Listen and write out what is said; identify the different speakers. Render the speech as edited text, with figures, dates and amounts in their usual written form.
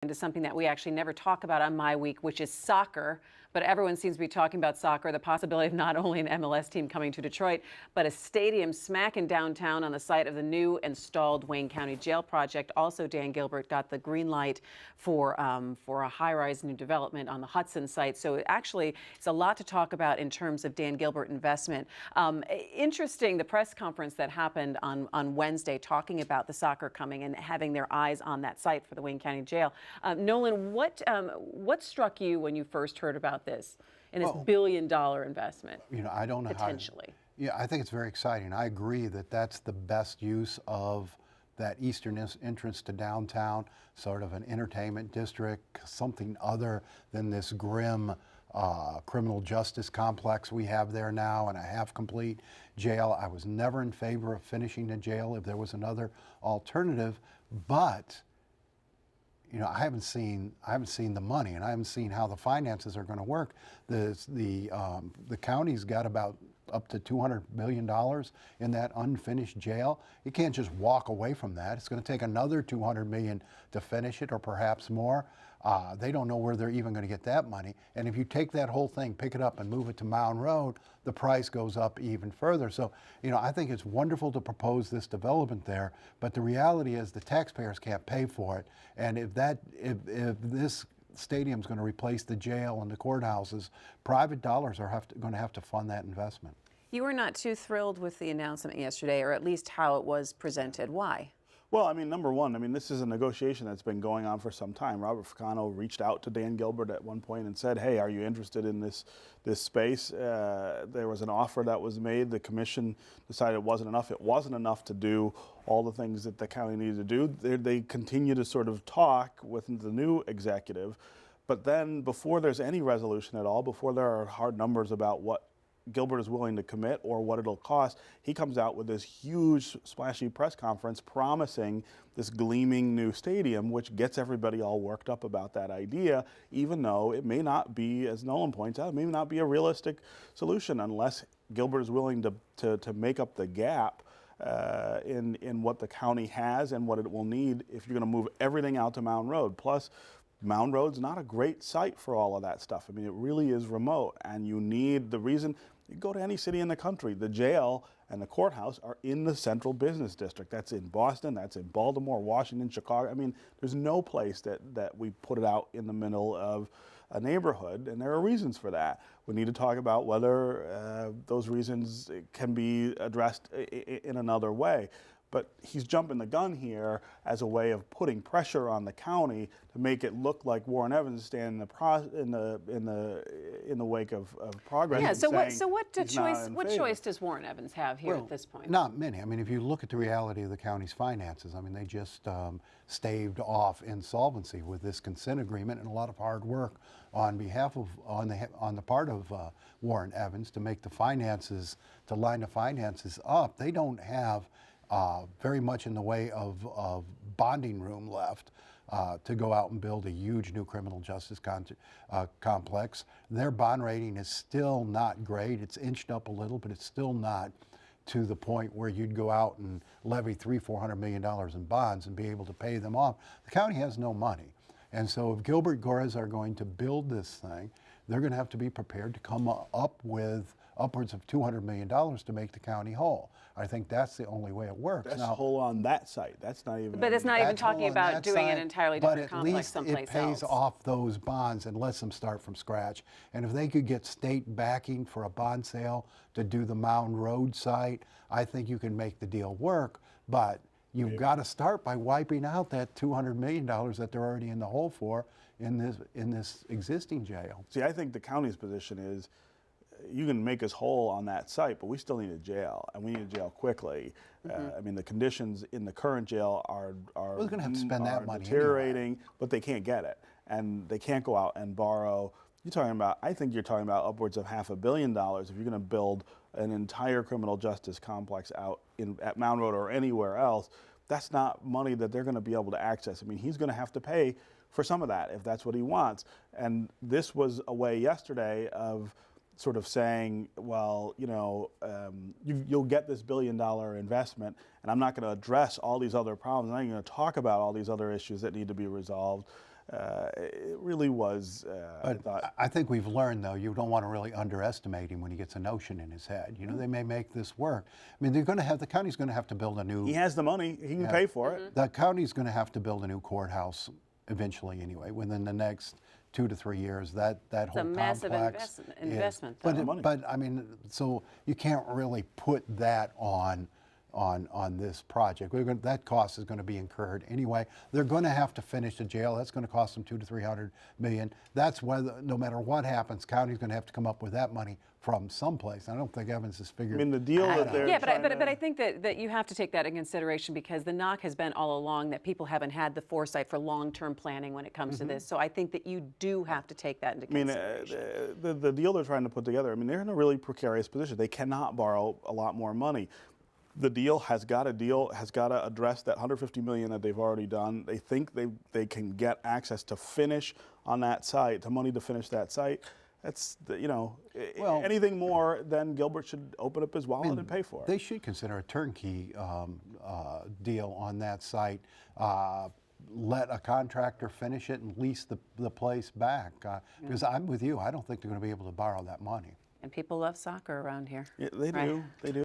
Speaker 1: into something that we actually never talk about on MiWeek, which is soccer. But everyone seems to be talking about soccer, the possibility of not only an MLS team coming to Detroit, but a stadium smack in downtown on the site of the new installed Wayne County Jail project. Also, Dan Gilbert got the green light for a high-rise new development on the Hudson site. So actually, it's a lot to talk about in terms of Dan Gilbert investment. Interesting, the press conference that happened on Wednesday talking about the soccer coming and having their eyes on that site for the Wayne County Jail. Nolan, what struck you when you first heard about this and this billion-dollar investment?
Speaker 2: I don't know
Speaker 1: potentially.
Speaker 2: Yeah, I think it's very exciting. I agree that that's the best use of that eastern entrance to downtown, sort of an entertainment district, something other than this grim criminal justice complex we have there now and a half-complete jail. I was never in favor of finishing the jail if there was another alternative, but I haven't seen the money, and I haven't seen how the finances are going to work. The county's got about up to $200 million in that unfinished jail. You can't just walk away from that. It's going to take another $200 million to finish it, or perhaps more. They don't know where they're even going to get that money. And if you take that whole thing, pick it up and move it to Mound Road, the price goes up even further. So, I think it's wonderful to propose this development there, but the reality is the taxpayers can't pay for it. And if this stadium's going to replace the jail and the courthouses, private dollars are going to have to fund that investment.
Speaker 1: You were not too thrilled with the announcement yesterday, or at least how it was presented. Why?
Speaker 3: Well, number one, this is a negotiation that's been going on for some time. Robert Ficano reached out to Dan Gilbert at one point and said, hey, are you interested in this space? There was an offer that was made. The commission decided it wasn't enough. It wasn't enough to do all the things that the county needed to do. They continue to sort of talk with the new executive. But then before there's any resolution at all, before there are hard numbers about what Gilbert is willing to commit or what it'll cost, he comes out with this huge splashy press conference promising this gleaming new stadium, which gets everybody all worked up about that idea, even though it may not be, as Nolan points out, it may not be a realistic solution unless Gilbert is willing to make up the gap in what the county has and what it will need if you're going to move everything out to Mound Road. Plus, Mound Road's not a great site for all of that stuff. It really is remote, and you need the reason. You go to any city in the country, the jail and the courthouse are in the central business district. That's in Boston, that's in Baltimore, Washington, Chicago. There's no place that we put it out in the middle of a neighborhood, and there are reasons for that. We need to talk about whether those reasons can be addressed in another way. But he's jumping the gun here as a way of putting pressure on the county to make it look like Warren Evans is standing in the wake of progress.
Speaker 1: Yeah. So what choice does Warren Evans have here at this point?
Speaker 2: Not many. If you look at the reality of the county's finances, they just staved off insolvency with this consent agreement and a lot of hard work on behalf of on the part of Warren Evans to make the finances, to line the finances up. They don't have very much in the way of bonding room left to go out and build a huge new criminal justice complex. Their bond rating is still not great. It's inched up a little, but it's still not to the point where you'd go out and levy $300–400 million in bonds and be able to pay them off. The county has no money. And so if Gilbert Gores are going to build this thing, they're going to have to be prepared to come up with upwards of $200 million to make the county whole. I think that's the only way it works.
Speaker 3: That's whole on that site. That's not even.
Speaker 1: But it's not even talking about doing an entirely different complex someplace else.
Speaker 2: But at least it pays off those bonds and lets them start from scratch. And if they could get state backing for a bond sale to do the Mound Road site, I think you can make the deal work. But you've got to start by wiping out that $200 million that they're already in the hole for in this existing jail.
Speaker 3: See, I think the county's position is, you can make us whole on that site, but we still need a jail, and we need a jail quickly. The conditions in the current jail are
Speaker 2: We're going to have to spend that money
Speaker 3: deteriorating,
Speaker 2: anyway.
Speaker 3: but they can't get it, and they can't go out and borrow. I think you're talking about upwards of $500 million if you're going to build an entire criminal justice complex out at Mound Road or anywhere else. That's not money that they're going to be able to access. He's going to have to pay for some of that if that's what he wants. And this was a way yesterday of sort of saying, well, you'll get this $1 billion investment, and I'm not going to address all these other problems. I'm not going to talk about all these other issues that need to be resolved. It really was. I
Speaker 2: But
Speaker 3: thought.
Speaker 2: I think we've learned, though, you don't want to really underestimate him when he gets a notion in his head. You know, they may make this work. I mean, the county's going to have to build a new.
Speaker 3: He has the money. He can pay for it.
Speaker 2: The county's going to have to build a new courthouse eventually, anyway, within the next 2 to 3 years. That whole
Speaker 1: It's a massive
Speaker 2: complex
Speaker 1: investment.
Speaker 2: But
Speaker 1: though.
Speaker 2: but I mean, so you can't really put that on this project. That cost is going to be incurred anyway. They're going to have to finish the jail. That's going to cost them $200 to $300 million. That's whether, no matter what happens, county's going to have to come up with that money from someplace. I don't think Evans has
Speaker 3: I
Speaker 2: figured.
Speaker 3: mean, the deal that they're
Speaker 1: Yeah,
Speaker 3: trying
Speaker 1: but
Speaker 3: to-
Speaker 1: I think that you have to take that in consideration because the knock has been all along that people haven't had the foresight for long-term planning when it comes to this. So I think that you do have to take that into
Speaker 3: I mean,
Speaker 1: consideration.
Speaker 3: the deal they're trying to put together, I mean, they're in a really precarious position. They cannot borrow a lot more money. The deal has got to address that $150 million that they've already done. They think they can get access to finish on that site, to money to finish that site. That's,
Speaker 2: Well,
Speaker 3: anything more, then Gilbert should open up his wallet and pay for it.
Speaker 2: They should consider a turnkey deal on that site. Let a contractor finish it and lease the place back. Because I'm with you. I don't think they're going to be able to borrow that money.
Speaker 1: And people love soccer around here.
Speaker 3: Yeah, they
Speaker 1: Right.
Speaker 3: do. They do.